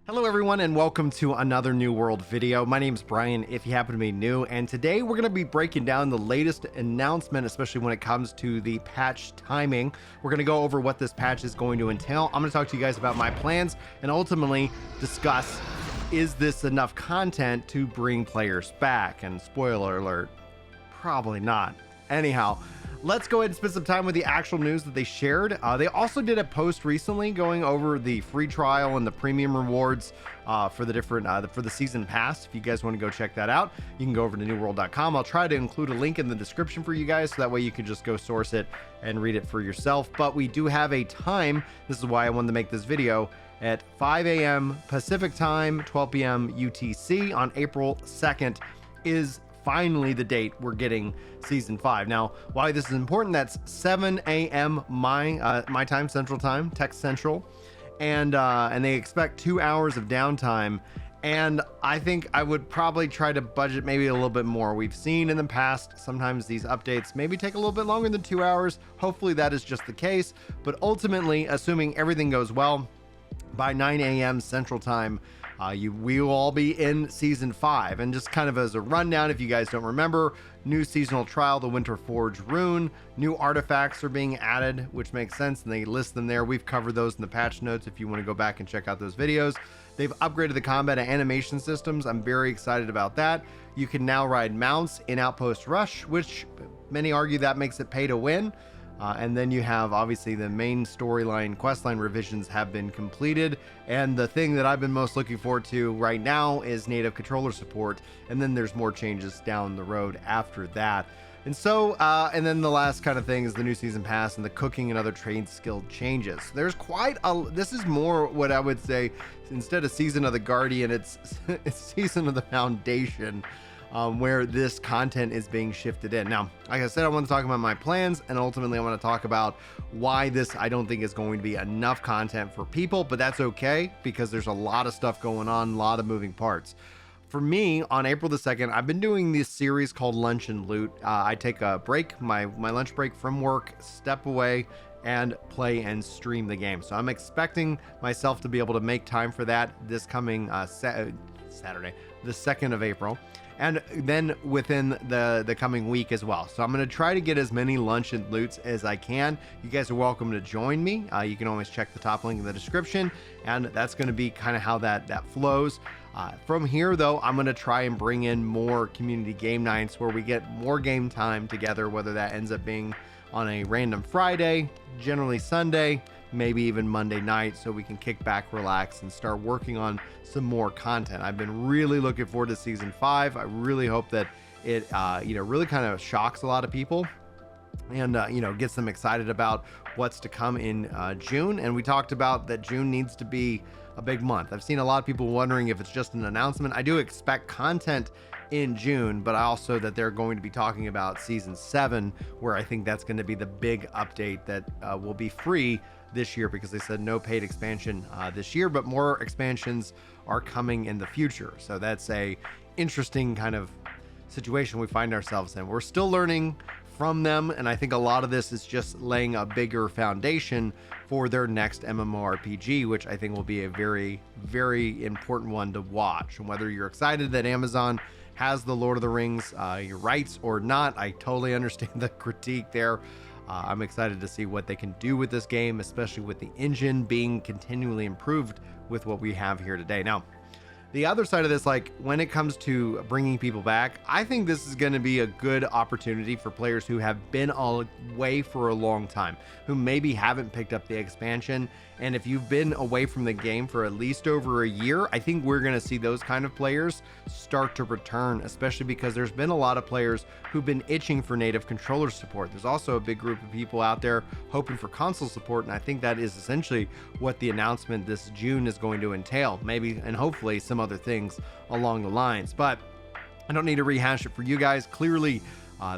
Hello everyone and welcome to another New World video. My name's Brian if you happen to be new, and today we're going to be breaking down the latest announcement, especially when it comes to the patch timing. We're going to go over what this patch is going to entail. I'm going to talk to you guys about my plans and ultimately discuss, is this enough content to bring players back? And spoiler alert, probably not. Anyhow, let's go ahead and spend some time with the actual news that they shared. They also did a post recently going over the free trial and the premium rewards for the different for the season pass. If you guys want to go check that out, you can go over to newworld.com. I'll try to include a link in the description for you guys, so that way you can just go source it and read it for yourself. But we do have a time. This is why I wanted to make this video. At 5 a.m. Pacific time, 12 p.m. UTC on April 2nd is finally the date we're getting season 5. Now, why this is important, that's 7 a.m. my time, Central Time, Tech Central, and they expect 2 hours of downtime. And I think I would probably try to budget maybe a little bit more. We've seen in the past sometimes these updates maybe take a little bit longer than 2 hours. Hopefully that is just the case, but ultimately, assuming everything goes well, by 9 a.m. Central Time, we will all be in season 5. And just kind of as a rundown, if you guys don't remember, new seasonal trial, the Winter Forge rune, new artifacts are being added, which makes sense, and they list them there. We've covered those in the patch notes if you want to go back and check out those videos. They've upgraded the combat and animation systems. I'm very excited about that. You can now ride mounts in Outpost Rush, which many argue that makes it pay to win. And then you have, obviously, the main storyline questline revisions have been completed, and the thing that I've been most looking forward to right now is native controller support, and then there's more changes down the road after that. And so and then the last kind of thing is the new season pass and the cooking and other trade skill changes. There's quite a, this is more what I would say, instead of Season of the Guardian, it's Season of the Foundation, where this content is being shifted in. Now, like I said, I want to talk about my plans, and ultimately I want to talk about why this I don't think is going to be enough content for people, but that's okay because there's a lot of stuff going on, a lot of moving parts. For me, on April the 2nd, I've been doing this series called Lunch and Loot. I take a break, my lunch break from work, step away, and play and stream the game. So I'm expecting myself to be able to make time for that this coming Saturday, the 2nd of April. And then within the coming week as well. So I'm going to try to get as many lunch and loots as I can. You guys are welcome to join me. You can always check the top link in the description, and that's going to be kind of how that flows. From here, though, I'm going to try and bring in more community game nights where we get more game time together, whether that ends up being on a random Friday, generally Sunday, maybe even Monday night, so we can kick back, relax, and start working on some more content. I've been really looking forward to season 5. I really hope that it really kind of shocks a lot of people and gets them excited about what's to come in June. And we talked about that June needs to be a big month. I've seen a lot of people wondering if it's just an announcement. I do expect content in June, but also that they're going to be talking about season 7, where I think that's going to be the big update that will be free this year, because they said no paid expansion this year, but more expansions are coming in the future. So that's a interesting kind of situation we find ourselves in. We're still learning from them, and I think a lot of this is just laying a bigger foundation for their next MMORPG, which I think will be a very, very important one to watch. And whether you're excited that Amazon has the Lord of the Rings your rights or not, I totally understand the critique there. I'm excited to see what they can do with this game, especially with the engine being continually improved with what we have here today. Now, the other side of this, like when it comes to bringing people back, I think this is going to be a good opportunity for players who have been away for a long time, who maybe haven't picked up the expansion. And if you've been away from the game for at least over a year, I think we're going to see those kind of players start to return, especially because there's been a lot of players who've been itching for native controller support. There's also a big group of people out there hoping for console support, and I think that is essentially what the announcement this June is going to entail, maybe, and hopefully some other things along the lines. But I don't need to rehash it for you guys. Clearly,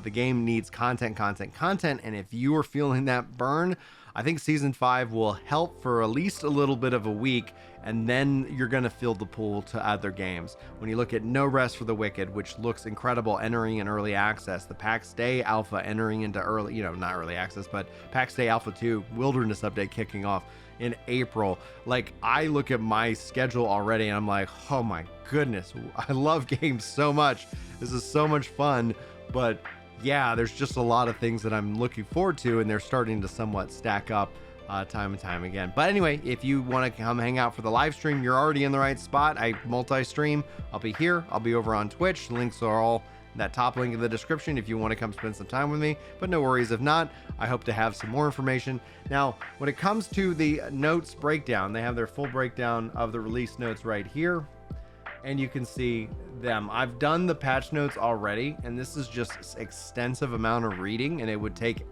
the game needs content, and if you are feeling that burn, I think season 5 will help for at least a little bit of a week, and then you're going to fill the pool to other games. When you look at No Rest for the Wicked, which looks incredible entering in early access, the PAX Day Alpha entering into early, not early access, but PAX Day Alpha 2 Wilderness update kicking off in April. Like, I look at my schedule already and I'm like, oh my goodness, I love games so much. This is so much fun. But yeah, there's just a lot of things that I'm looking forward to, and they're starting to somewhat stack up time and time again. But anyway, if you want to come hang out for the live stream, you're already in the right spot. I multi-stream. I'll be here. I'll be over on Twitch. Links are all that top link in the description if you want to come spend some time with me. But no worries if not. I hope to have some more information. Now, when it comes to the notes breakdown, they have their full breakdown of the release notes right here, and you can see them. I've done the patch notes already, and this is just extensive amount of reading, and it would take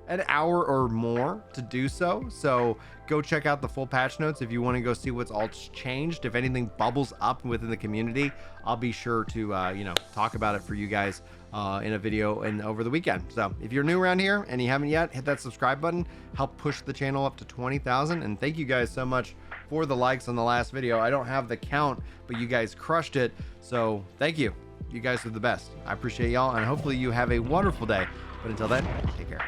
an hour or more to do so. So go check out the full patch notes if you want to go see what's all changed. If anything bubbles up within the community, I'll be sure to talk about it for you guys in a video and over the weekend. So if you're new around here and you haven't yet, hit that subscribe button, help push the channel up to 20,000. And thank you guys so much for the likes on the last video. I don't have the count, but you guys crushed it. So thank you. You guys are the best. I appreciate y'all, and hopefully you have a wonderful day. But until then, take care.